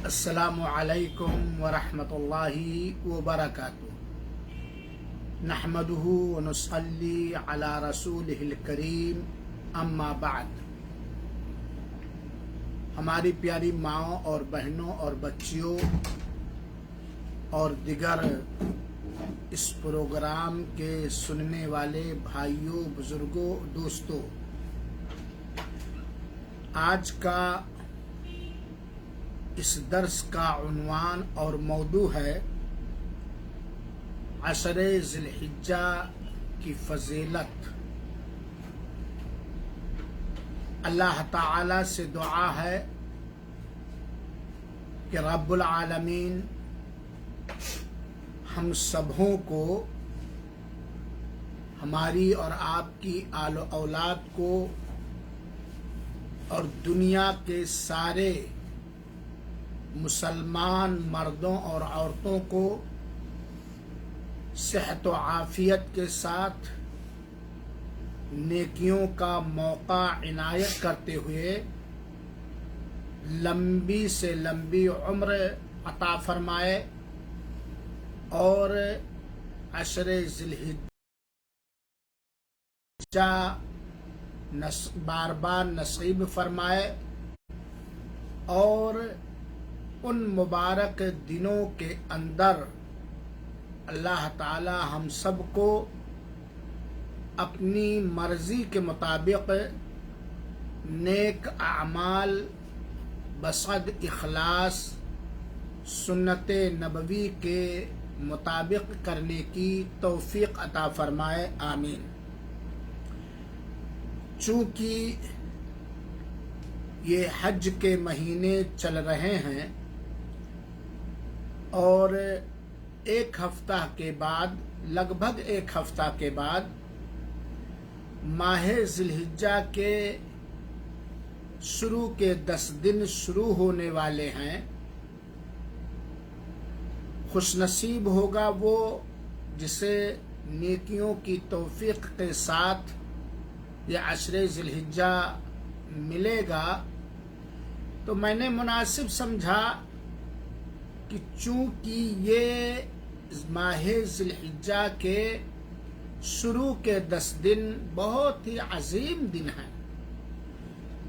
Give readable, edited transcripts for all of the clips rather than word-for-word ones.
السلام علیکم ورحمۃ اللہ وبرکاتہ۔ نحمدہ ونصلی علی رسولہ الکریم، اما بعد۔ ہماری پیاری ماؤں اور بہنوں اور بچیوں اور دیگر اس پروگرام کے سننے والے بھائیوں، بزرگوں، دوستوں، آج کا اس درس کا عنوان اور موضوع ہے عشر ذی الحجہ کی فضیلت۔ اللہ تعالی سے دعا ہے کہ رب العالمین ہم سبوں کو، ہماری اور آپ کی آل و اولاد کو اور دنیا کے سارے مسلمان مردوں اور عورتوں کو صحت و عافیت کے ساتھ نیکیوں کا موقع عنایت کرتے ہوئے لمبی سے لمبی عمر عطا فرمائے اور عشر ذی الحجہ بار بار نصیب فرمائے اور ان مبارک دنوں کے اندر اللہ تعالی ہم سب کو اپنی مرضی کے مطابق نیک اعمال بصد اخلاص سنت نبوی کے مطابق کرنے کی توفیق عطا فرمائے، آمین۔ چونکہ یہ حج کے مہینے چل رہے ہیں اور ایک ہفتہ کے بعد، لگ بھگ ایک ہفتہ کے بعد ماہ ذی الحجہ کے شروع کے 10 دن شروع ہونے والے ہیں۔ خوش نصیب ہوگا وہ جسے نیکیوں کی توفیق کے ساتھ یہ عشر ذی الحجہ ملے گا۔ تو میں نے مناسب سمجھا کہ چونکہ یہ ماہ ذی الحجہ کے شروع کے 10 دن بہت ہی عظیم دن ہیں،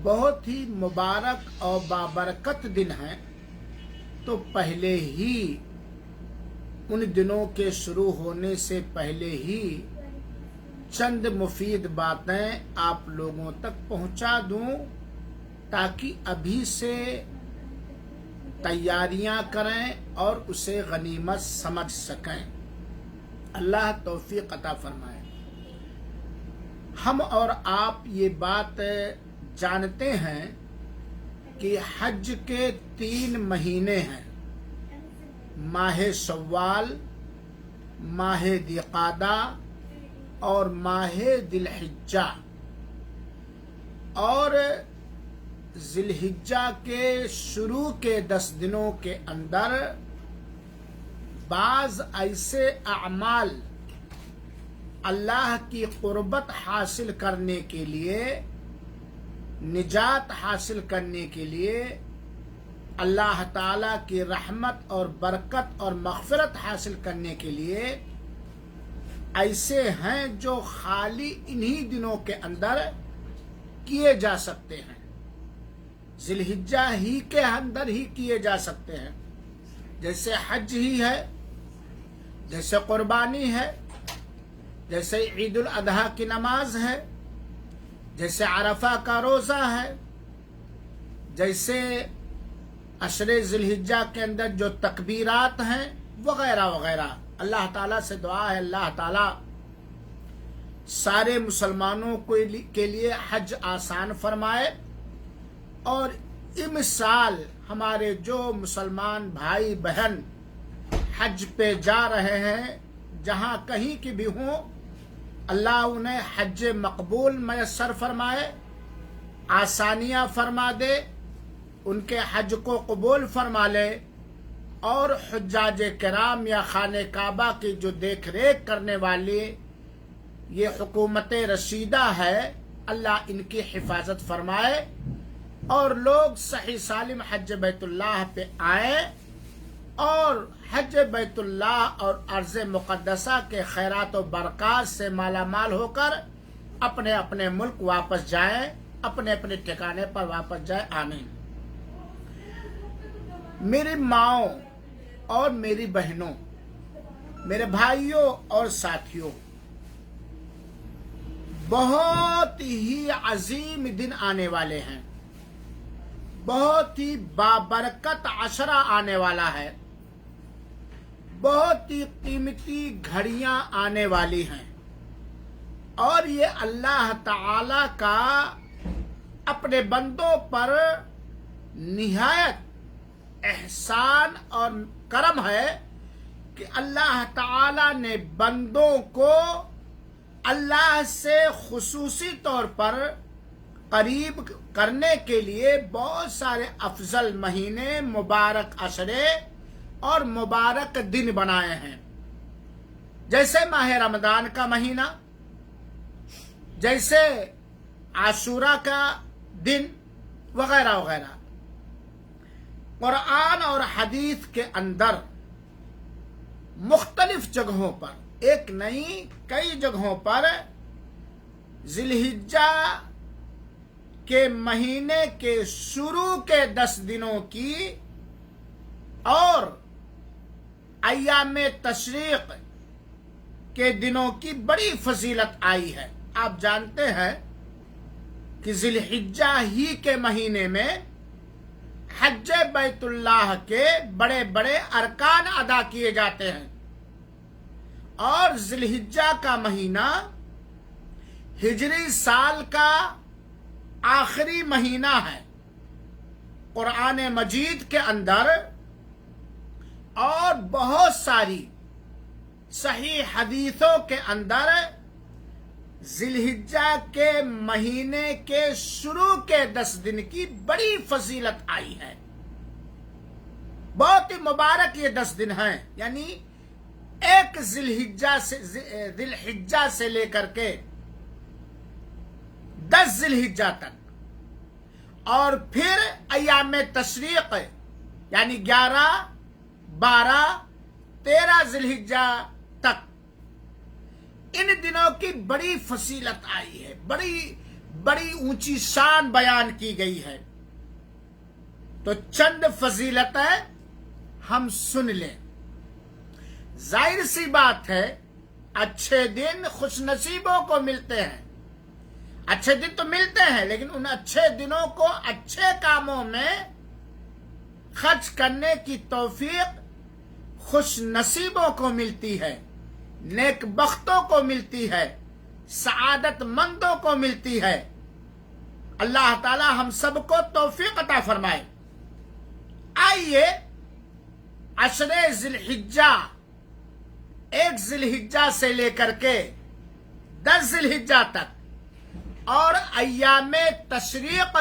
بہت ہی مبارک اور بابرکت دن ہیں، تو پہلے ہی ان دنوں کے شروع ہونے سے پہلے ہی چند مفید باتیں آپ لوگوں تک پہنچا دوں تاکہ ابھی سے تیاریاں کریں اور اسے غنیمت سمجھ سکیں۔ اللہ توفیق عطا فرمائے۔ ہم اور آپ یہ بات جانتے ہیں کہ حج کے 3 مہینے ہیں، ماہ شوال، ماہ ذی القعدہ اور ماہ ذی الحجہ، اور ذی الحجہ کے شروع کے 10 دنوں کے اندر بعض ایسے اعمال اللہ کی قربت حاصل کرنے کے لیے، نجات حاصل کرنے کے لیے، اللہ تعالی کی رحمت اور برکت اور مغفرت حاصل کرنے کے لیے ایسے ہیں جو خالی انہی دنوں کے اندر کیے جا سکتے ہیں، ذی الحجہ ہی کے اندر ہی کیے جا سکتے ہیں، جیسے حج ہی ہے، جیسے قربانی ہے، جیسے عید الاضحیٰ کی نماز ہے، جیسے عرفہ کا روزہ ہے، جیسے عشر ذی الحجہ کے اندر جو تکبیرات ہیں وغیرہ وغیرہ۔ اللہ تعالیٰ سے دعا ہے اللہ تعالیٰ سارے مسلمانوں کے لیے حج آسان فرمائے، اور امسال ہمارے جو مسلمان بھائی بہن حج پہ جا رہے ہیں جہاں کہیں کی بھی ہوں، اللہ انہیں حج مقبول میسر فرمائے، آسانیاں فرما دے، ان کے حج کو قبول فرما لے، اور حجاج کرام یا خانہ کعبہ کی جو دیکھ ریکھ کرنے والی یہ حکومت رشیدہ ہے، اللہ ان کی حفاظت فرمائے اور لوگ صحیح سالم حج بیت اللہ پہ آئیں اور حج بیت اللہ اور ارض مقدسہ کے خیرات و برکات سے مالا مال ہو کر اپنے اپنے ملک واپس جائیں، اپنے اپنے ٹھکانے پر واپس جائیں، آمین۔ میری ماؤں اور میری بہنوں، میرے بھائیوں اور ساتھیوں، بہت ہی عظیم دن آنے والے ہیں، بہت ہی بابرکت عشرہ آنے والا ہے، بہت ہی قیمتی گھڑیاں آنے والی ہیں، اور یہ اللہ تعالی کا اپنے بندوں پر نہایت احسان اور کرم ہے کہ اللہ تعالی نے بندوں کو اللہ سے خصوصی طور پر قریب کرنے کے لیے بہت سارے افضل مہینے، مبارک عشرے اور مبارک دن بنائے ہیں، جیسے ماہ رمضان کا مہینہ، جیسے عاشورہ کا دن وغیرہ وغیرہ۔ قرآن اور حدیث کے اندر مختلف جگہوں پر، ایک نہیں کئی جگہوں پر ذی الحجہ کے مہینے کے شروع کے 10 دنوں کی اور ایام تشریق کے دنوں کی بڑی فضیلت آئی ہے۔ آپ جانتے ہیں کہ ذی الحجہ ہی کے مہینے میں حج بیت اللہ کے بڑے بڑے ارکان ادا کیے جاتے ہیں، اور ذی الحجہ کا مہینہ ہجری سال کا آخری مہینہ ہے۔ قرآن مجید کے اندر اور بہت ساری صحیح حدیثوں کے اندر ذی الحجہ کے مہینے کے شروع کے 10 دن کی بڑی فضیلت آئی ہے۔ بہت ہی مبارک یہ 10 دن ہیں، یعنی ایک ذی الحجہ سے لے کر کے 10 ذی الحجہ تک، اور پھر ایام تشریق یعنی 11، 12، 13 ذی الحجہ تک، ان دنوں کی بڑی فضیلت آئی ہے، بڑی اونچی شان بیان کی گئی ہے۔ تو چند فضیلتیں ہم سن لیں۔ ظاہر سی بات ہے اچھے دن خوش نصیبوں کو ملتے ہیں، اچھے دن تو ملتے ہیں، لیکن ان اچھے دنوں کو اچھے کاموں میں خرچ کرنے کی توفیق خوش نصیبوں کو ملتی ہے، نیک بختوں کو ملتی ہے، سعادت مندوں کو ملتی ہے۔ اللہ تعالی ہم سب کو توفیق عطا فرمائے۔ آئیے عشرے ذی الحجہ، 1 ذی الحجہ سے لے کر کے 10 ذی الحجہ تک، اور ایام تشریق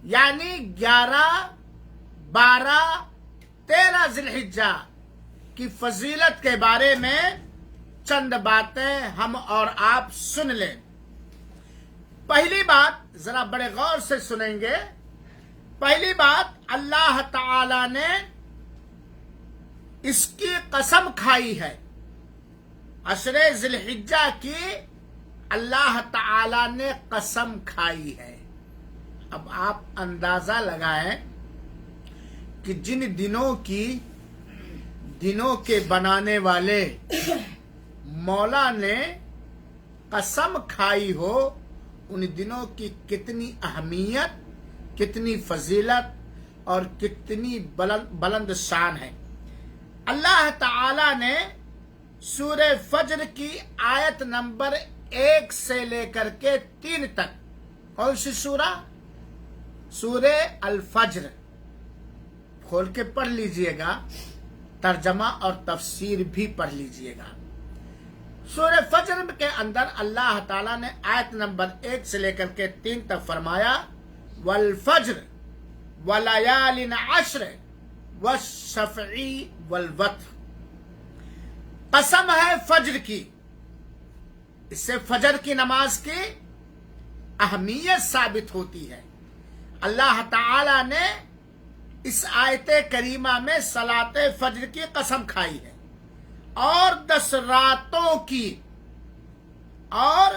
یعنی 11، 12، 13 ذی الحجہ کی فضیلت کے بارے میں چند باتیں ہم اور آپ سن لیں۔ پہلی بات ذرا بڑے غور سے سنیں گے۔ پہلی بات، اللہ تعالی نے اس کی قسم کھائی ہے، عشرے ذی الحجہ کی اللہ تعالی نے قسم کھائی ہے۔ اب آپ اندازہ لگائیں کہ جن دنوں کے بنانے والے مولا نے قسم کھائی ہو، ان دنوں کی کتنی اہمیت، کتنی فضیلت اور کتنی بلند شان ہے۔ اللہ تعالی نے سورہ فجر کی آیت نمبر 1 سے لے کر کے 3 تک، کون سی سورہ؟ سورہ الفجر، کھول کے پڑھ لیجئے گا، ترجمہ اور تفسیر بھی پڑھ لیجئے گا۔ سورہ فجر کے اندر اللہ تعالیٰ نے آیت نمبر 1 سے لے کر کے 3 تک فرمایا، والفجر ولیال عشر والشفع والوتر، قسم ہے فجر کی۔ اس سے فجر کی نماز کی اہمیت ثابت ہوتی ہے۔ اللہ تعالی نے اس آیت کریمہ میں صلاۃ فجر کی قسم کھائی ہے اور 10 راتوں کی اور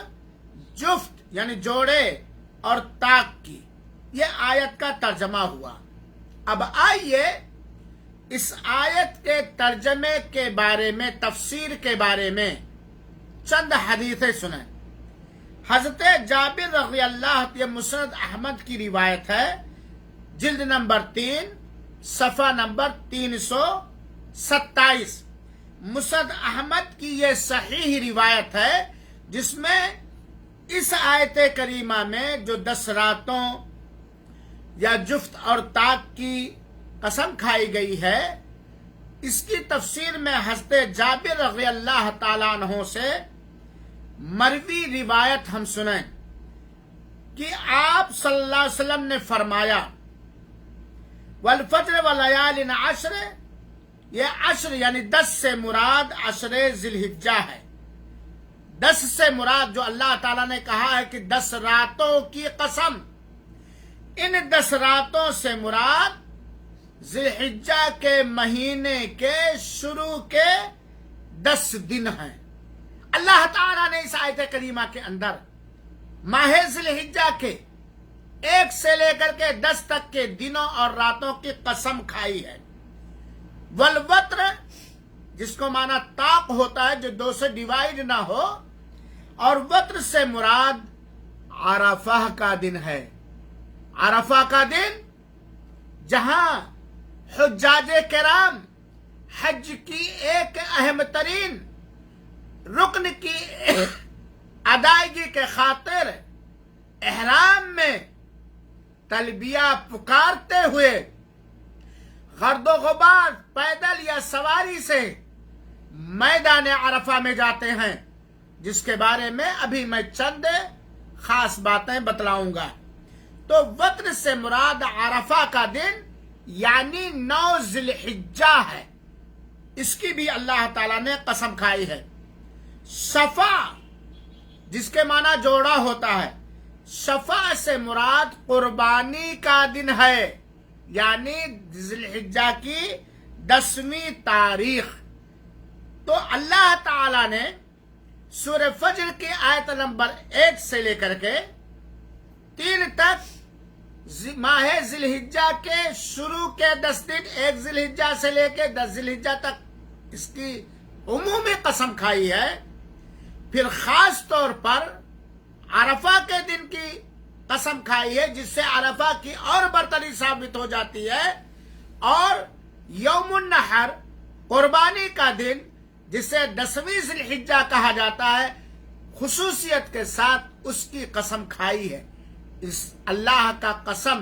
جفت یعنی جوڑے اور طاق کی. یہ آیت کا ترجمہ ہوا. اب آئیے اس آیت کے ترجمے کے بارے میں، تفسیر کے بارے میں چند حدیثیں سنیں. حضرت جابر رضی اللہ عنہ، یہ مسند احمد کی روایت ہے، جلد نمبر 3 صفحہ نمبر 327. مسند احمد کی یہ صحیح روایت ہے جس میں اس آیت کریمہ میں جو 10 راتوں یا جفت اور طاق کی قسم کھائی گئی ہے، اس کی تفسیر میں حضرت جابر رضی اللہ تعالیٰ عنہ سے مروی روایت ہم سنیں کہ آپ صلی اللہ علیہ وسلم نے فرمایا والفجر ولیال عشر، یہ عشر یعنی 10 سے مراد عشر ذی الحجہ ہے. 10 سے مراد جو اللہ تعالیٰ نے کہا ہے کہ 10 راتوں کی قسم، ان 10 راتوں سے مراد ذی الحجہ کے مہینے کے شروع کے 10 دن ہیں. اللہ تعالیٰ نے اس آیت کریمہ کے اندر ماہ ذی الحجہ کے 1 سے لے کر کے 10 تک کے دنوں اور راتوں کی قسم کھائی ہے. والوتر، جس کو معنی طاق ہوتا ہے جو 2 سے ڈیوائیڈ نہ ہو، اور وتر سے مراد عرفہ کا دن ہے. عرفہ کا دن جہاں حجاج کرام حج کی ایک اہم ترین رکن کی ادائیگی کے خاطر احرام میں تلبیہ پکارتے ہوئے گرد و غبار پیدل یا سواری سے میدان عرفہ میں جاتے ہیں، جس کے بارے میں ابھی میں چند خاص باتیں بتلاؤں گا. تو وتر سے مراد عرفہ کا دن یعنی 9 ذی الحجہ ہے، اس کی بھی اللہ تعالیٰ نے قسم کھائی ہے. صفا، جس کے معنی جوڑا ہوتا ہے، صفا سے مراد قربانی کا دن ہے، یعنی ذی الحجہ کی 10ویں تاریخ. تو اللہ تعالیٰ نے سورہ فجر کی آیت نمبر 1 سے لے کر کے 3 تک ماہ ذی الحجہ کے شروع کے 10 دن، 1 ذی الحجہ سے لے کے 10 ذی الحجہ تک اس کی عمومی قسم کھائی ہے. پھر خاص طور پر عرفہ کے دن کی قسم کھائی ہے، جس سے عرفہ کی اور برتری ثابت ہو جاتی ہے، اور یوم النحر قربانی کا دن جسے 10ویں ذی الحجہ کہا جاتا ہے، خصوصیت کے ساتھ اس کی قسم کھائی ہے. اس اللہ کا قسم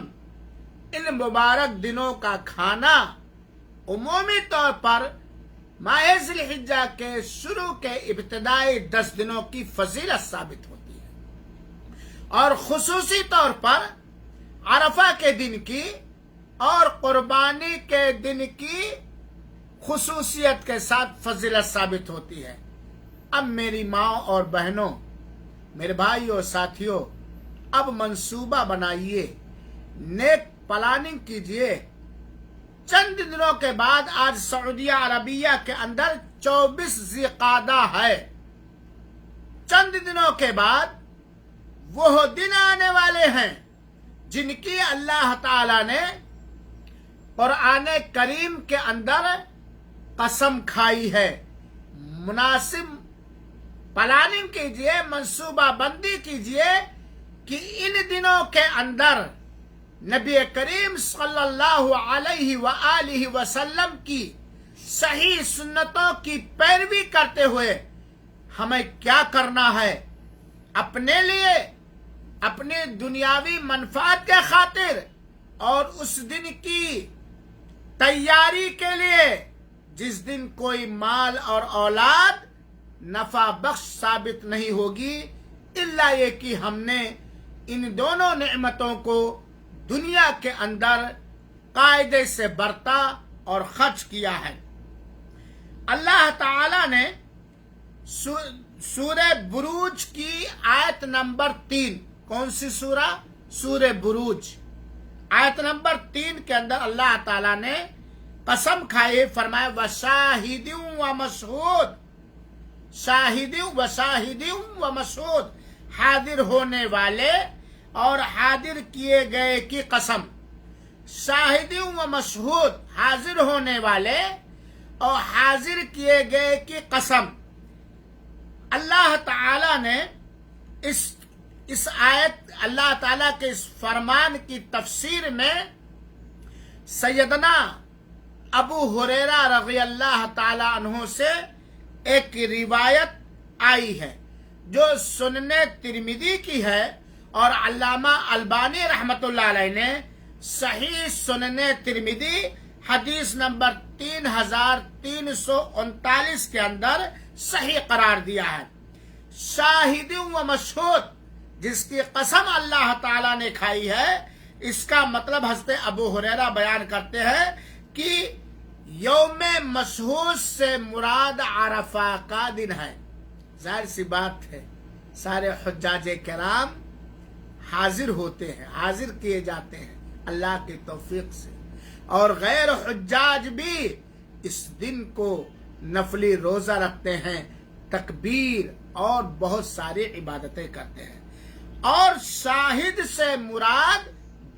ان مبارک دنوں کا کھانا عمومی طور پر ماہ ذی الحجہ کے شروع کے ابتدائی 10 دنوں کی فضیلت ثابت ہوتی ہے، اور خصوصی طور پر عرفہ کے دن کی اور قربانی کے دن کی خصوصیت کے ساتھ فضیلت ثابت ہوتی ہے. اب میری ماں اور بہنوں، میرے بھائیوں اور ساتھیوں، اب منصوبہ بنائیے، نیک پلاننگ کیجئے. چند دنوں کے بعد آج سعودیہ عربیہ کے اندر 24 ذی القعدہ ہے. چند دنوں کے بعد وہ دن آنے والے ہیں جن کی اللہ تعالی نے قرآن کریم کے اندر قسم کھائی ہے. مناسب پلاننگ کیجئے، منصوبہ بندی کیجئے کہ ان دنوں کے اندر نبی کریم صلی اللہ علیہ وآلہ وسلم کی صحیح سنتوں کی پیروی کرتے ہوئے ہمیں کیا کرنا ہے، اپنے لیے، اپنی دنیاوی منفعت کے خاطر اور اس دن کی تیاری کے لیے جس دن کوئی مال اور اولاد نفع بخش ثابت نہیں ہوگی الا یہ کہ ہم نے ان دونوں نعمتوں کو دنیا کے اندر قاعدے سے برتا اور خرچ کیا ہے. اللہ تعالی نے سورہ بروج کی آیت نمبر 3، کون سی سورہ؟ سورہ بروج. آیت نمبر 3 کے اندر اللہ تعالیٰ نے قسم کھائی، فرمایا وشاہد و مشہود، شاہد و مشہود، حاضر ہونے والے اور حاضر کیے گئے کی قسم، شاہد و مشہود، حاضر ہونے والے اور حاضر کیے گئے کی قسم۔ اللہ تعالی نے اس آیت، اللہ تعالیٰ کے اس فرمان کی تفسیر میں سیدنا ابو ہریرہ رضی اللہ تعالی عنہ سے ایک روایت آئی ہے جو سنن ترمذی کی ہے، اور علامہ البانی رحمۃ اللہ علیہ نے صحیح سنن ترمذی حدیث نمبر 3339 کے اندر صحیح قرار دیا ہے۔ شاہد و مشہود، جس کی قسم اللہ تعالیٰ نے کھائی ہے، اس کا مطلب حضرت ابو ہریرہ بیان کرتے ہیں کہ یوم مشہود سے مراد عرفہ کا دن ہے۔ ظاہر سی بات ہے، سارے حجاج کرام حاضر ہوتے ہیں، حاضر کیے جاتے ہیں اللہ کی توفیق سے، اور غیر حجاج بھی اس دن کو نفلی روزہ رکھتے ہیں، تکبیر اور بہت ساری عبادتیں کرتے ہیں۔ اور شاہد سے مراد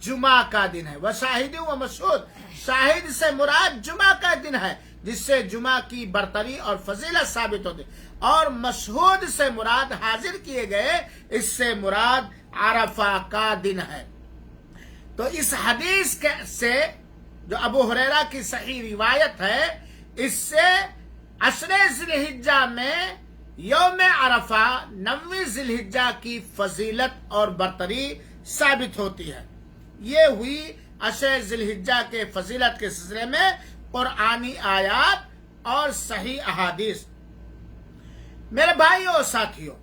جمعہ کا دن ہے، وشاہد و مشہود، شاہد سے مراد جمعہ کا دن ہے جس سے جمعہ کی برتری اور فضیلت ثابت ہوتی، اور مشہود سے مراد حاضر کیے گئے، اس سے مراد عرفہ کا دن ہے۔ تو اس حدیث سے جو ابو ہریرہ کی صحیح روایت ہے، اس سے عشر ذی الحجہ میں یوم عرفہ 9 ذی الحجہ کی فضیلت اور برتری ثابت ہوتی ہے۔ یہ ہوئی عشر ذی الحجہ کے فضیلت کے سلسلے میں قرآنی آیات اور صحیح احادیث۔ میرے بھائیوں اور ساتھیوں،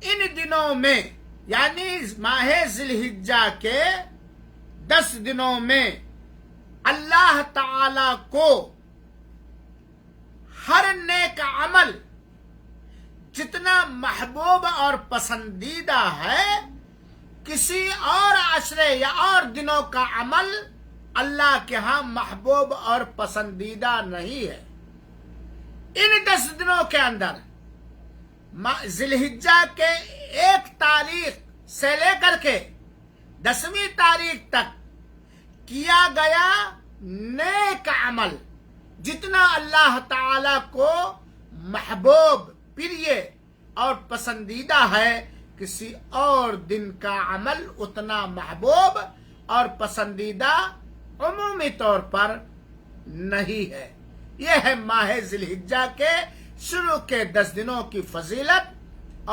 ان دنوں میں یعنی ماہ ذی الحجہ کے 10 دنوں میں اللہ تعالی کو ہر نیک عمل جتنا محبوب اور پسندیدہ ہے، کسی اور عشرے یا اور دنوں کا عمل اللہ کے ہاں محبوب اور پسندیدہ نہیں ہے۔ ان 10 دنوں کے اندر ذی الحجہ کے 1 تاریخ سے لے کر کے 10ویں تاریخ تک کیا گیا نیک عمل جتنا اللہ تعالی کو محبوب، پریہ اور پسندیدہ ہے، کسی اور دن کا عمل اتنا محبوب اور پسندیدہ عمومی طور پر نہیں ہے۔ یہ ہے ماہ ذی الحجہ کے شروع کے 10 دنوں کی فضیلت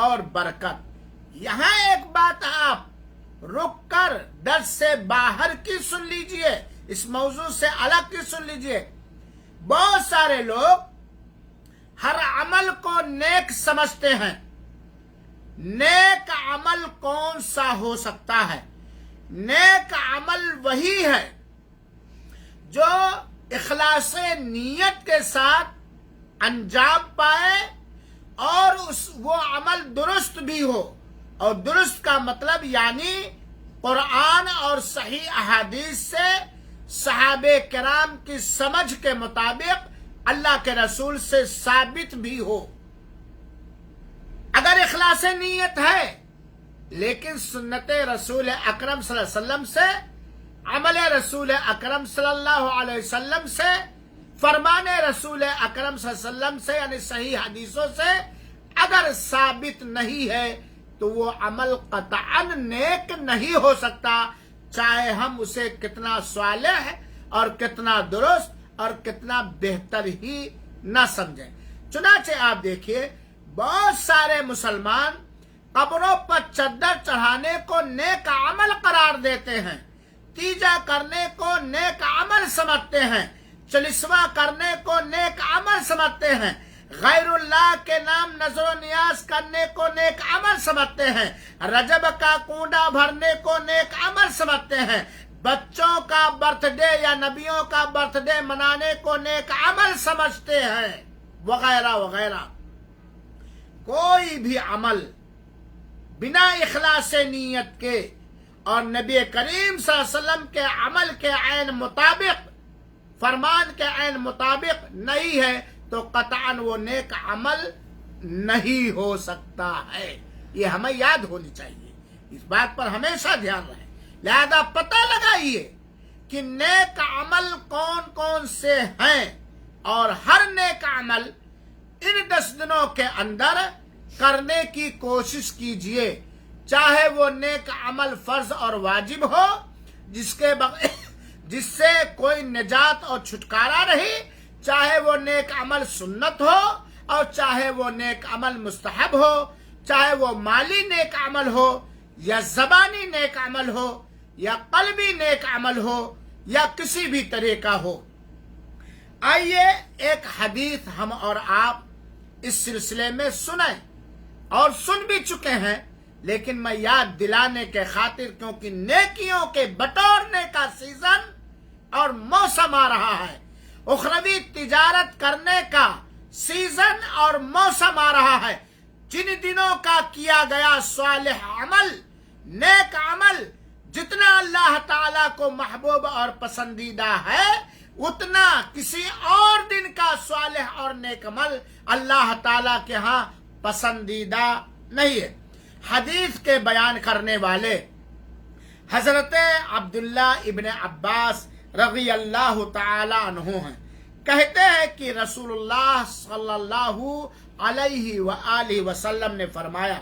اور برکت۔ یہاں ایک بات آپ رک کر درس سے باہر کی سن لیجئے، اس موضوع سے الگ کی سن لیجئے۔ بہت سارے لوگ ہر عمل کو نیک سمجھتے ہیں۔ نیک عمل کون سا ہو سکتا ہے؟ نیک عمل وہی ہے جو اخلاص نیت کے ساتھ انجام پائے اور وہ عمل درست بھی ہو، اور درست کا مطلب یعنی قرآن اور صحیح احادیث سے صحابہ کرام کی سمجھ کے مطابق اللہ کے رسول سے ثابت بھی ہو۔ اگر اخلاص نیت ہے لیکن سنت رسول اکرم صلی اللہ علیہ وسلم سے، عمل رسول اکرم صلی اللہ علیہ وسلم سے، فرمان رسول اکرم صلی اللہ علیہ وسلم سے یعنی صحیح حدیثوں سے اگر ثابت نہیں ہے تو وہ عمل قطعاً نیک نہیں ہو سکتا، چاہے ہم اسے کتنا صالح اور کتنا درست اور کتنا بہتر ہی نہ سمجھیں۔ چنانچہ آپ دیکھیے بہت سارے مسلمان قبروں پر چادر چڑھانے کو نیک عمل قرار دیتے ہیں، تیجا کرنے کو نیک عمل سمجھتے ہیں، چلسوا کرنے کو نیک عمل سمجھتے ہیں، غیر اللہ کے نام نظر و نیاز کرنے کو نیک عمل سمجھتے ہیں، رجب کا کنڈا بھرنے کو نیک عمل سمجھتے ہیں، بچوں کا برتھ ڈے یا نبیوں کا برتھ ڈے منانے کو نیک عمل سمجھتے ہیں، وغیرہ وغیرہ۔ کوئی بھی عمل بنا اخلاص نیت کے اور نبی کریم صلی اللہ علیہ وسلم کے عمل کے عین مطابق، فرمان کے عین مطابق نہیں ہے تو قطعاً وہ نیک عمل نہیں ہو سکتا ہے۔ یہ ہمیں یاد ہونی چاہیے، اس بات پر ہمیشہ دھیان رہے۔ لہذا پتہ لگائیے کہ نیک عمل کون کون سے ہیں، اور ہر نیک عمل ان 10 دنوں کے اندر کرنے کی کوشش کیجئے، چاہے وہ نیک عمل فرض اور واجب ہو جس سے کوئی نجات اور چھٹکارا رہی، چاہے وہ نیک عمل سنت ہو اور چاہے وہ نیک عمل مستحب ہو، چاہے وہ مالی نیک عمل ہو یا زبانی نیک عمل ہو یا قلبی نیک عمل ہو یا کسی بھی طریقہ ہو۔ آئیے ایک حدیث ہم اور آپ اس سلسلے میں سنیں، اور سن بھی چکے ہیں، لیکن میں یاد دلانے کے خاطر، کیونکہ نیکیوں کے بٹورنے کا سیزن اور موسم آ رہا ہے، اخروی تجارت کرنے کا سیزن اور موسم آ رہا ہے۔ جن دنوں کا کیا گیا صالح عمل، نیک عمل جتنا اللہ تعالیٰ کو محبوب اور پسندیدہ ہے، اتنا کسی اور دن کا صالح اور نیک عمل اللہ تعالیٰ کے ہاں پسندیدہ نہیں ہے۔ حدیث کے بیان کرنے والے حضرت عبداللہ ابن عباس رضی اللہ تعالی عنہ ہیں۔ کہتے ہیں کہ رسول اللہ صلی اللہ علیہ وآلہ وسلم نے فرمایا،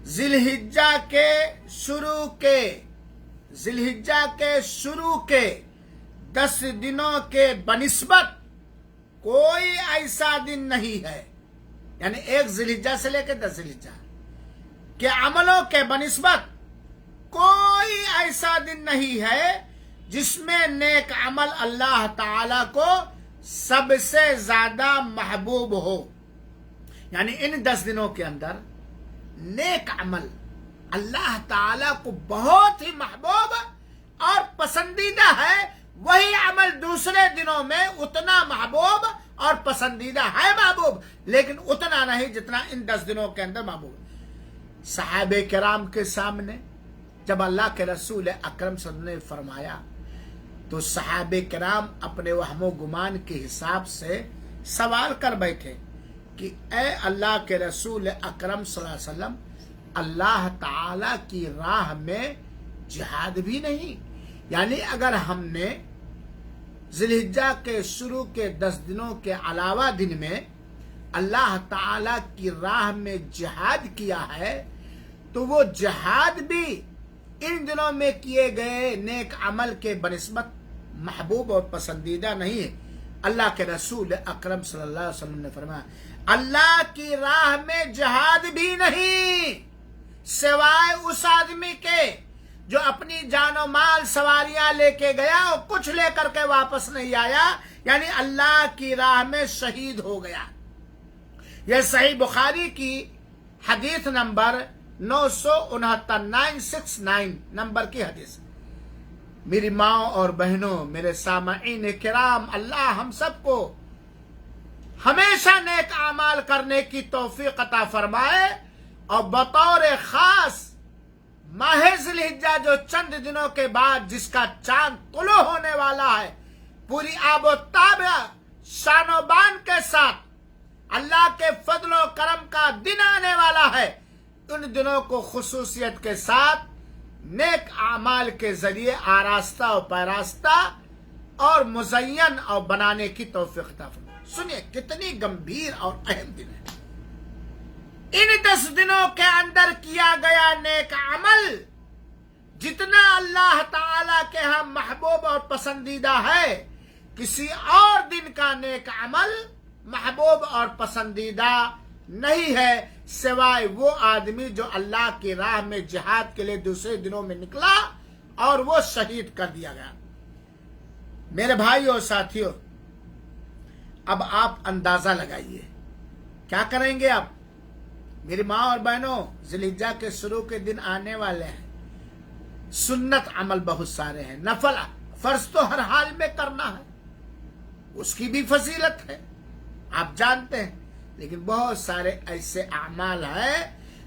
ذی الحجہ کے شروع کے 10 دنوں کے بنسبت کوئی ایسا دن نہیں ہے، یعنی 1 ذی الحجہ سے لے کے 10 ذی الحجہ کے عملوں کے بنسبت کوئی ایسا دن نہیں ہے جس میں نیک عمل اللہ تعالی کو سب سے زیادہ محبوب ہو۔ یعنی ان 10 دنوں کے اندر نیک عمل اللہ تعالی کو بہت ہی محبوب اور پسندیدہ ہے، وہی عمل دوسرے دنوں میں اتنا محبوب اور پسندیدہ ہے محبوب، لیکن اتنا نہیں جتنا ان 10 دنوں کے اندر محبوب۔ صحابہ کرام کے سامنے جب اللہ کے رسول اکرم صلی اللہ علیہ وسلم نے فرمایا تو صحابہ کرام اپنے وہم و گمان کے حساب سے سوال کر بیٹھے کہ اے اللہ کے رسول اکرم صلی اللہ علیہ وسلم، اللہ تعالی کی راہ میں جہاد بھی نہیں؟ یعنی اگر ہم نے ذی الحجہ کے شروع کے 10 دنوں کے علاوہ دن میں اللہ تعالی کی راہ میں جہاد کیا ہے تو وہ جہاد بھی ان دنوں میں کیے گئے نیک عمل کے بنسبت محبوب اور پسندیدہ نہیں ہے۔ اللہ کے رسول اکرم صلی اللہ علیہ وسلم نے فرمایا، اللہ کی راہ میں جہاد بھی نہیں سوائے اس آدمی کے جو اپنی جان و مال سواریاں لے کے گیا اور کچھ لے کر کے واپس نہیں آیا، یعنی اللہ کی راہ میں شہید ہو گیا۔ یہ صحیح بخاری کی حدیث نمبر 969 نمبر کی حدیث۔ میری ماں اور بہنوں، میرے سامعین کرام، اللہ ہم سب کو ہمیشہ نیک اعمال کرنے کی توفیق عطا فرمائے، اور بطور خاص ماہ ذی الحجہ جو چند دنوں کے بعد جس کا چاند طلوع ہونے والا ہے، پوری آب و تاب شان و بان کے ساتھ اللہ کے فضل و کرم کا دن آنے والا ہے، ان دنوں کو خصوصیت کے ساتھ نیک اعمال کے ذریعے آراستہ و پیراستہ اور مزین اور بنانے کی توفیق عطا فرمائے۔ سنیے کتنی گمبھیر اور اہم دن ہے۔ ان 10 دنوں کے اندر کیا گیا نیک عمل جتنا اللہ تعالی کے ہاں محبوب اور پسندیدہ ہے، کسی اور دن کا نیک عمل محبوب اور پسندیدہ نہیں ہے سوائے وہ آدمی جو اللہ کی راہ میں جہاد کے لیے دوسرے دنوں میں نکلا اور وہ شہید کر دیا گیا۔ میرے بھائیوں اور ساتھیوں، اب آپ اندازہ لگائیے کیا کریں گے آپ؟ میری ماں اور بہنوں، ذی الحجہ کے شروع کے دن آنے والے ہیں، سنت عمل بہت سارے ہیں، نفل فرض تو ہر حال میں کرنا ہے، اس کی بھی فضیلت ہے آپ جانتے ہیں، لیکن بہت سارے ایسے اعمال ہیں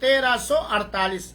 1348,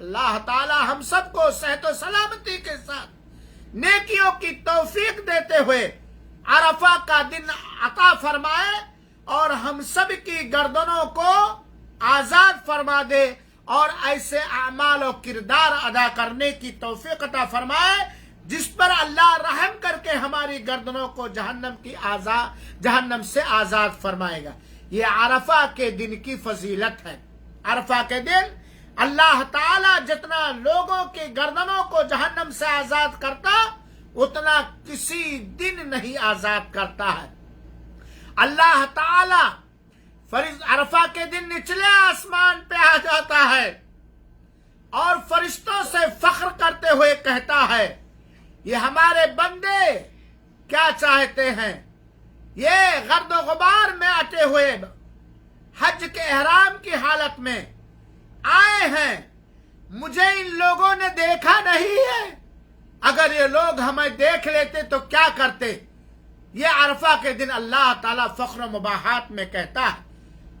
اللہ تعالی ہم سب کو صحت و سلامتی کے ساتھ نیکیوں کی توفیق دیتے ہوئے عرفہ کا دن عطا فرمائے اور ہم سب کی گردنوں کو آزاد فرما دے اور ایسے اعمال و کردار ادا کرنے کی توفیق عطا فرمائے جس پر اللہ رحم کر کے ہماری گردنوں کو جہنم سے آزاد فرمائے گا۔ یہ عرفہ کے دن کی فضیلت ہے۔ عرفہ کے دن اللہ تعالی جتنا لوگوں کی گردنوں کو جہنم سے آزاد کرتا اتنا کسی دن نہیں آزاد کرتا ہے۔ اللہ تعالی عرفہ کے دن نچلے آسمان پہ آ جاتا ہے اور فرشتوں سے فخر کرتے ہوئے کہتا ہے یہ ہمارے بندے کیا چاہتے ہیں، یہ گرد و غبار میں اٹے ہوئے حج کے احرام کی حالت میں آئے ہیں، مجھے ان لوگوں نے دیکھا نہیں ہے، اگر یہ لوگ ہمیں دیکھ لیتے تو کیا کرتے۔ یہ عرفہ کے دن اللہ تعالیٰ فخر و مباحات میں کہتا ہے۔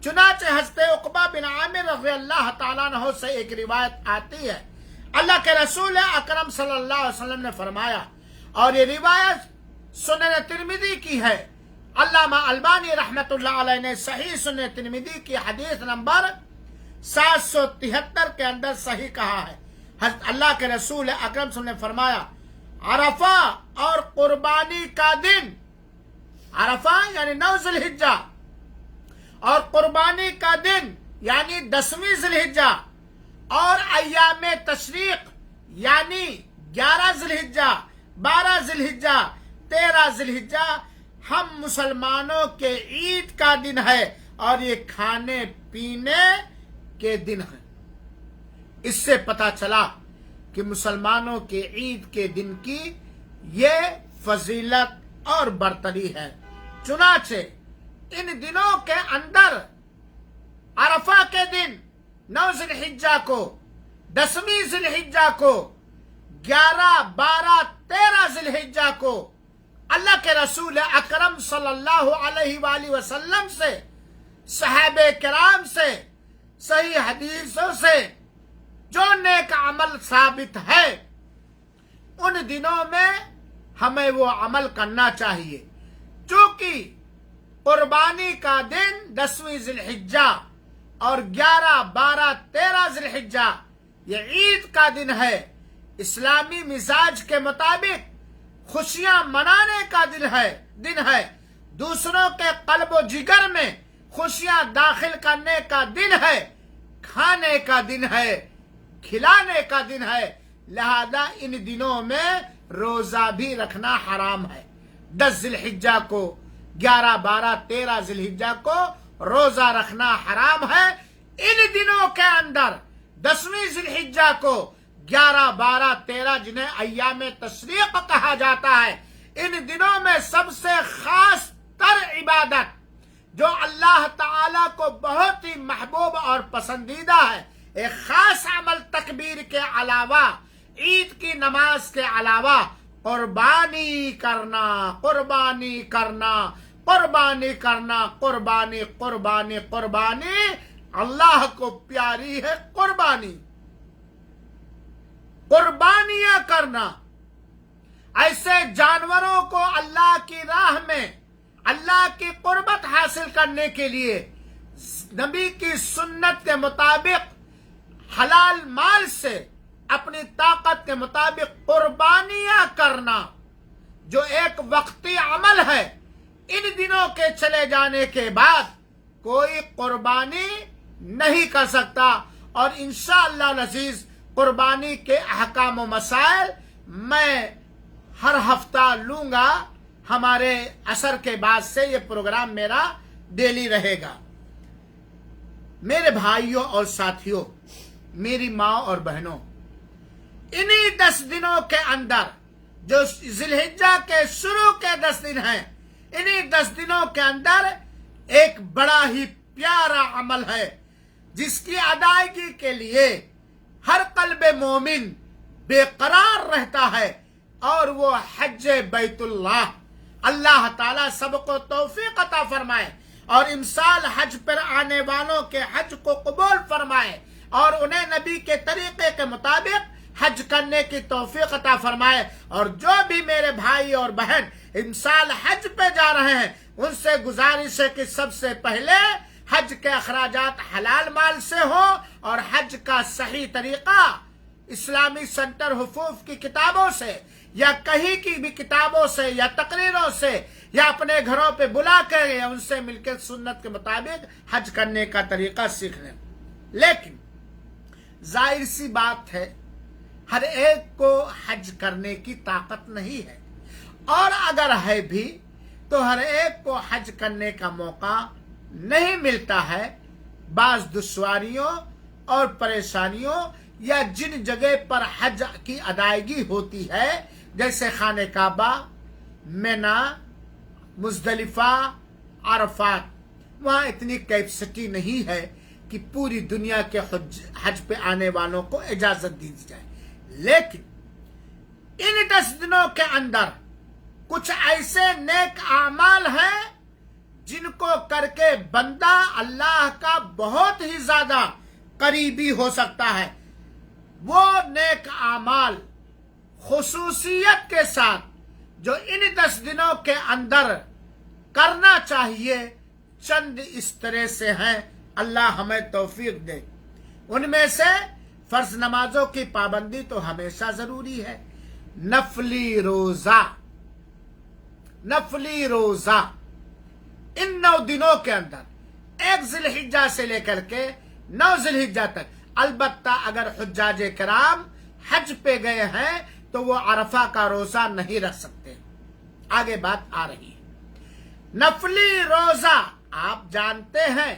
چنانچہ حضرت عقبہ بن عامر رضی اللہ تعالیٰ عنہ سے ایک روایت آتی ہے، اللہ کے رسول اکرم صلی اللہ علیہ وسلم نے فرمایا، اور یہ روایت سنن ترمذی کی ہے، علامہ البانی رحمت اللہ علیہ نے صحیح سنن ترمذی کی حدیث نمبر 773 کے اندر صحیح کہا ہے۔ حضرت اللہ کے رسول اکرم صلی اللہ علیہ وسلم نے فرمایا عرفہ اور قربانی کا دن، عرفہ یعنی 9 ذی الحجہ اور قربانی کا دن یعنی 10ویں ذی الحجہ اور ایام تشریق یعنی 11 ذی الحجہ، 12 ذی الحجہ، 13 ذی الحجہ ہم مسلمانوں کے عید کا دن ہے اور یہ کھانے پینے کے دن ہے۔ اس سے پتہ چلا کہ مسلمانوں کے عید کے دن کی یہ فضیلت اور برتری ہے۔ چنانچہ ان دنوں کے اندر عرفہ کے دن 9 ذی الحجہ کو، 10ویں ذی الحجہ کو، 11، 12، 13 ذی الحجہ کو اللہ کے رسول اکرم صلی اللہ علیہ وآلہ وسلم سے، صحابہ کرام سے، صحیح حدیثوں سے جو نیک عمل ثابت ہے ان دنوں میں ہمیں وہ عمل کرنا چاہیے۔ چونکہ قربانی کا دن 10ویں ذی الحجہ اور 11، 12، 13 ذی الحجہ یہ عید کا دن ہے، اسلامی مزاج کے مطابق خوشیاں منانے کا دن ہے، دوسروں کے قلب و جگر میں خوشیاں داخل کرنے کا دن ہے، کھانے کا دن ہے، کھلانے کا دن ہے، لہذا ان دنوں میں روزہ بھی رکھنا حرام ہے۔ 10 ذی الحجہ کو، 11، 12، 13 ذی الحجہ کو روزہ رکھنا حرام ہے۔ ان دنوں کے اندر 10ویں ذی الحجہ کو، 11، 12، 13 جنہیں ایام تشریق کہا جاتا ہے، ان دنوں میں سب سے خاص تر عبادت جو اللہ تعالی کو بہت ہی محبوب اور پسندیدہ ہے، ایک خاص عمل تکبیر کے علاوہ، عید کی نماز کے علاوہ قربانی کرنا، قربانی کرنا، قربانی کرنا، قربانی، قربانی، قربانی اللہ کو پیاری ہے۔ قربانی، قربانیاں کرنا، ایسے جانوروں کو اللہ کی راہ میں اللہ کی قربت حاصل کرنے کے لیے نبی کی سنت کے مطابق حلال مال سے اپنی طاقت کے مطابق قربانیاں کرنا جو ایک وقتی عمل ہے، ان دنوں کے چلے جانے کے بعد کوئی قربانی نہیں کر سکتا۔ اور انشاءاللہ العزیز قربانی کے احکام و مسائل میں ہر ہفتہ لوں گا، ہمارے عصر کے بعد سے یہ پروگرام میرا ڈیلی رہے گا۔ میرے بھائیوں اور ساتھیوں، میری ماں اور بہنوں، انہی 10 دنوں کے اندر جو ذی الحجہ کے شروع کے 10 دن ہیں، انہی 10 دنوں کے اندر ایک بڑا ہی پیارا عمل ہے جس کی ادائیگی کے لیے ہر قلب مومن بے قرار رہتا ہے، اور وہ حج بیت اللہ۔ اللہ تعالیٰ سب کو توفیق عطا فرمائے اور امسال حج پر آنے والوں کے حج کو قبول فرمائے۔ اور انہیں نبی کے طریقے کے مطابق حج کرنے کی توفیق عطا فرمائے، اور جو بھی میرے بھائی اور بہن ان سال حج پہ جا رہے ہیں ان سے گزارش ہے کہ سب سے پہلے حج کے اخراجات حلال مال سے ہو، اور حج کا صحیح طریقہ اسلامی سنٹر حفوظ کی کتابوں سے یا کہیں کی بھی کتابوں سے یا تقریروں سے یا اپنے گھروں پہ بلا کر یا ان سے مل کے سنت کے مطابق حج کرنے کا طریقہ سیکھ لیں۔ لیکن ظاہر سی بات ہے ہر ایک کو حج کرنے کی طاقت نہیں ہے، اور اگر ہے بھی تو ہر ایک کو حج کرنے کا موقع نہیں ملتا ہے۔ بعض دشواریوں اور پریشانیوں یا جن جگہ پر حج کی ادائیگی ہوتی ہے جیسے خانہ کعبہ، مینا، مزدلفہ، عرفات، وہاں اتنی کیپیسٹی نہیں ہے کہ پوری دنیا کے حج پہ آنے والوں کو اجازت دی جائے، لیکن ان 10 دنوں کے اندر کچھ ایسے نیک اعمال ہیں جن کو کر کے بندہ اللہ کا بہت ہی زیادہ قریبی ہو سکتا ہے۔ وہ نیک اعمال خصوصیت کے ساتھ جو ان 10 دنوں کے اندر کرنا چاہیے چند اس طرح سے ہیں، اللہ ہمیں توفیق دے۔ ان میں سے فرض نمازوں کی پابندی تو ہمیشہ ضروری ہے، نفلی روزہ ان 9 دنوں کے اندر 1 ذی الحجہ سے لے کر کے 9 ذی الحجہ تک، البتہ اگر حجاج کرام حج پہ گئے ہیں تو وہ عرفہ کا روزہ نہیں رکھ سکتے۔ آگے بات آ رہی ہے نفلی روزہ۔ آپ جانتے ہیں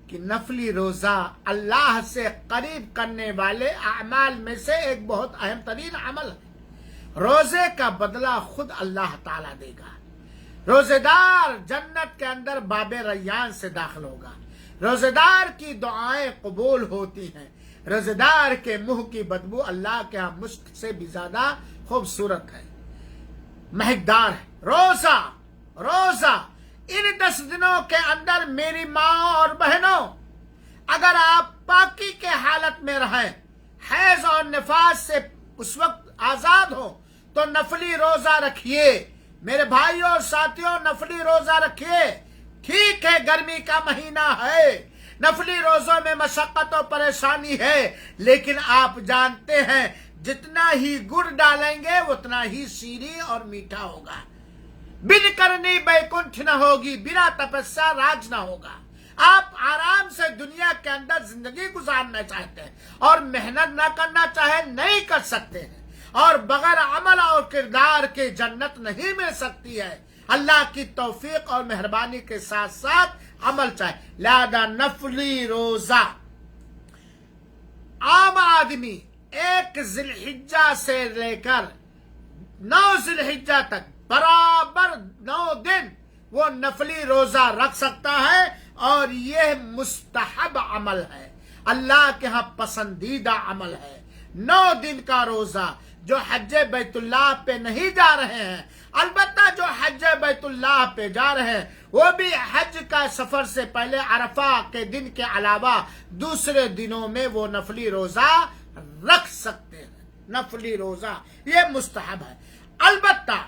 کہ نفلی روزہ اللہ سے قریب کرنے والے اعمال میں سے ایک بہت اہم ترین عمل ہے۔ روزے کا بدلہ خود اللہ تعالیٰ دے گا۔ روزے دار جنت کے اندر باب ریان سے داخل ہوگا۔ روزے دار کی دعائیں قبول ہوتی ہیں۔ روزے دار کے منہ کی بدبو اللہ کے ہاں مشک سے بھی زیادہ خوبصورت ہے، مہکدار ہے۔ روزہ ان 10 دنوں کے اندر میری ماں اور بہنوں، اگر آپ پاکی کے حالت میں رہیں، حیض اور نفاس سے اس وقت آزاد ہو تو نفلی روزہ رکھیے۔ میرے بھائیوں اور ساتھیوں، نفلی روزہ رکھیے۔ ٹھیک ہے گرمی کا مہینہ ہے، نفلی روزوں میں مشقت و پریشانی ہے، لیکن آپ جانتے ہیں جتنا ہی گڑ ڈالیں گے اتنا ہی شیریں اور میٹھا ہوگا۔ بن کرنی بیکنٹھ نہ ہوگی، بنا تپسیا راج نہ ہوگا۔ آپ آرام سے دنیا کے اندر زندگی گزارنا چاہتے ہیں اور محنت نہ کرنا چاہے نہیں کر سکتے ہیں، اور بغیر عمل اور کردار کے جنت نہیں مل سکتی ہے۔ اللہ کی توفیق اور مہربانی کے ساتھ ساتھ عمل چاہے، لہذا نفلی روزہ عام آدمی 1 ذی الحجہ سے لے کر 9 ذی الحجہ تک برابر 9 دن وہ نفلی روزہ رکھ سکتا ہے، اور یہ مستحب عمل ہے، اللہ کے ہاں پسندیدہ عمل ہے۔ 9 دن کا روزہ جو حج بیت اللہ پہ نہیں جا رہے ہیں، البتہ جو حج بیت اللہ پہ جا رہے ہیں وہ بھی حج کا سفر سے پہلے عرفہ کے دن کے علاوہ دوسرے دنوں میں وہ نفلی روزہ رکھ سکتے ہیں۔ نفلی روزہ یہ مستحب ہے، البتہ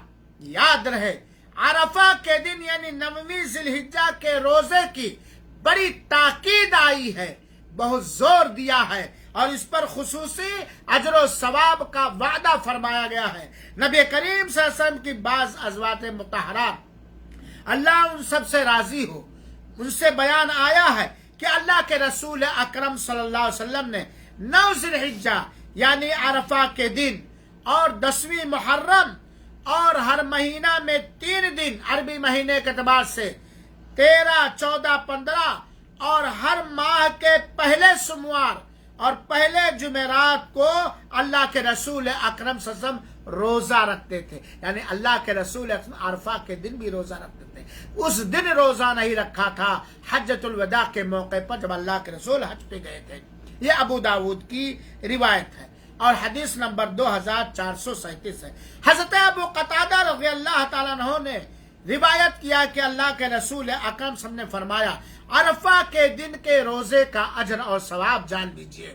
یاد رہے عرفہ کے دن یعنی 9ویں ذی الحجہ کے روزے کی بڑی تاکید آئی ہے، بہت زور دیا ہے، اور اس پر خصوصی اجر و ثواب کا وعدہ فرمایا گیا ہے۔ نبی کریم صلی اللہ علیہ وسلم کی بعض ازواج مطہرات، اللہ ان سب سے راضی ہو، ان سے بیان آیا ہے کہ اللہ کے رسول اکرم صلی اللہ علیہ وسلم نے 9 ذی الحجہ یعنی عرفہ کے دن اور 10ویں محرم اور ہر مہینہ میں 3 دن عربی مہینے کے اعتبار سے 13، 14، 15 اور ہر ماہ کے پہلے سوموار اور پہلے جمعرات کو اللہ کے رسول اکرم صلی اللہ علیہ وسلم روزہ رکھتے تھے، یعنی اللہ کے رسول اکرم عرفہ کے دن بھی روزہ رکھتے تھے۔ اس دن روزہ نہیں رکھا تھا حجۃ الوداع کے موقع پر جب اللہ کے رسول حج پہ گئے تھے۔ یہ ابو داود کی روایت ہے اور حدیث نمبر 2437 ہے۔ حضرت ابو قتادہ رضی اللہ تعالیٰ عنہ نے روایت کیا کہ اللہ کے رسول اکرم صلی اللہ علیہ وسلم نے فرمایا، عرفہ کے دن کے روزے کا اجر اور ثواب جان لیجیے،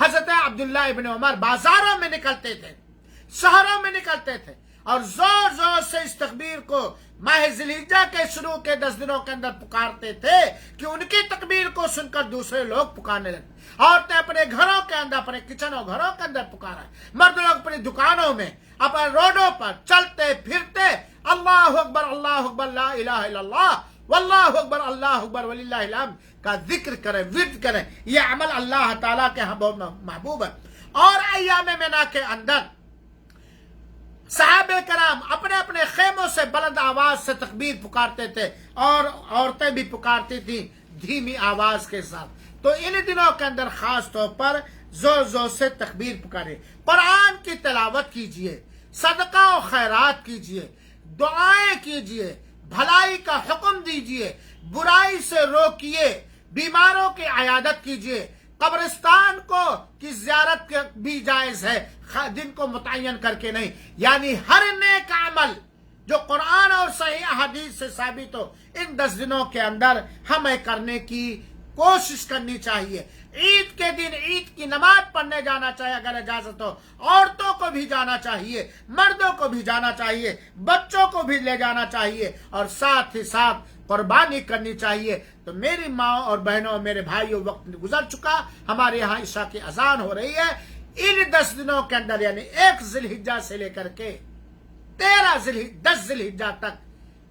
حضرت عبداللہ ابن عمر بازاروں میں نکلتے تھے، شہروں میں نکلتے تھے اور زور زور سے اس تکبیر کو ماہ ذی الحجہ کے شروع کے 10 دنوں کے اندر پکارتے تھے کہ ان کی تکبیر کو سن کر دوسرے لوگ پکارنے لگے۔ عورتیں اپنے گھروں کے اندر، اپنے کچنوں گھروں کے اندر پکارا، مرد لوگ اپنی دکانوں میں، اپنے روڈوں پر چلتے پھرتے اللہ اکبر لا الہ الا اللہ واللہ اکبر اللہ اکبر وللہ الحمد کا ذکر کریں، ورد کریں۔ یہ عمل اللہ تعالیٰ کے ہاں بہت محبوب ہے۔ اور ایام منا کے اندر صحابہ کرام اپنے اپنے خیموں سے بلند آواز سے تکبیر پکارتے تھے اور عورتیں بھی پکارتی تھیں دھیمی آواز کے ساتھ۔ تو ان دنوں کے اندر خاص طور پر زور زور سے تکبیر پکارے، قرآن کی تلاوت کیجئے، صدقہ و خیرات کیجئے، دعائیں کیجئے، بھلائی کا حکم دیجئے، برائی سے روکیے، بیماروں کی عیادت کیجئے، قبرستان کو کی زیارت بھی جائز ہے، دن کو متعین کر کے نہیں، یعنی ہر نیک عمل جو قرآن اور صحیح احادیث سے ثابت ہو ان 10 دنوں کے اندر ہمیں کرنے کی کوشش کرنی چاہیے۔ عید کے دن عید کی نماز پڑھنے جانا چاہیے اگر اجازت ہو، عورتوں کو بھی جانا چاہیے، مردوں کو بھی جانا چاہیے، بچوں کو بھی لے جانا چاہیے اور ساتھ ہی ساتھ قربانی کرنی چاہیے۔ تو میری ماں اور بہنوں، میرے بھائیوں، وقت گزر چکا، ہمارے یہاں عشاء کی اذان ہو رہی ہے۔ ان 10 دنوں کے اندر یعنی 1 ذی الحجہ سے لے کر کے 10 ذی الحجہ تک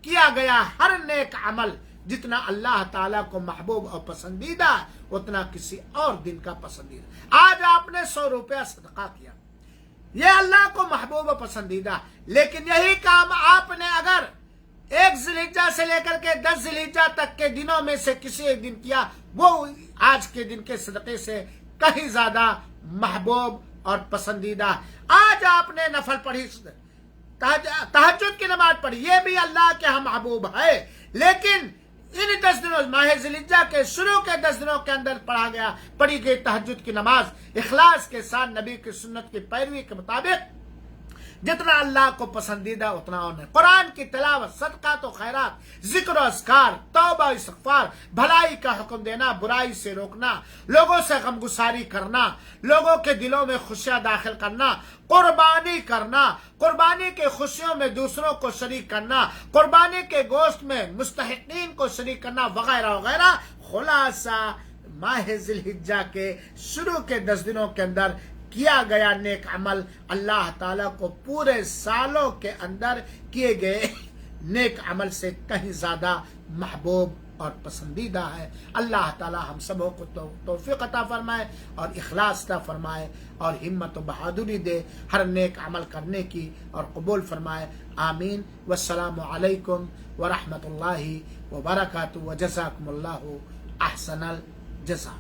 کیا گیا ہر نیک عمل جتنا اللہ تعالیٰ کو محبوب اور پسندیدہ اتنا کسی اور دن کا پسندیدہ۔ آج آپ نے 100 روپیہ صدقہ کیا، یہ اللہ کو محبوب اور پسندیدہ، لیکن یہی کام آپ نے اگر 1 ذی الحجہ سے لے کر کے 10 ذی الحجہ تک کے دنوں میں سے کسی ایک دن کیا، وہ آج کے دن کے صدقے سے کہیں زیادہ محبوب اور پسندیدہ۔ آج آپ نے نفل پڑھی، تہجد کی نماز پڑھی، یہ بھی اللہ کے ہاں محبوب ہے، لیکن ان 10 دنوں ماہ ذی الحجہ کے شروع کے 10 دنوں کے اندر پڑھی گئی تہجد کی نماز اخلاص کے ساتھ نبی کی سنت کی پیروی کے مطابق جتنا اللہ کو پسندیدہ اتنا اور نہیں۔ قرآن کی تلاوت، صدقات و خیرات، ذکر و اذکار، توبہ و استغفار، بھلائی کا حکم دینا، برائی سے روکنا، لوگوں سے غمگساری کرنا، لوگوں کے دلوں میں خوشیاں داخل کرنا، قربانی کرنا، قربانی کے خوشیوں میں دوسروں کو شریک کرنا، قربانی کے گوشت میں مستحقین کو شریک کرنا، وغیرہ وغیرہ۔ خلاصہ ماہ ذی الحجہ کے شروع کے 10 دنوں کے اندر کیا گیا نیک عمل اللہ تعالیٰ کو پورے سالوں کے اندر کیے گئے نیک عمل سے کہیں زیادہ محبوب اور پسندیدہ ہے۔ اللہ تعالیٰ ہم سبوں کو توفیق عطا فرمائے اور اخلاص عطا فرمائے اور ہمت و بہادری دے ہر نیک عمل کرنے کی اور قبول فرمائے۔ آمین۔ والسلام علیکم ورحمۃ اللہ وبرکاتہ، وجزاکم اللہ احسن الجزا۔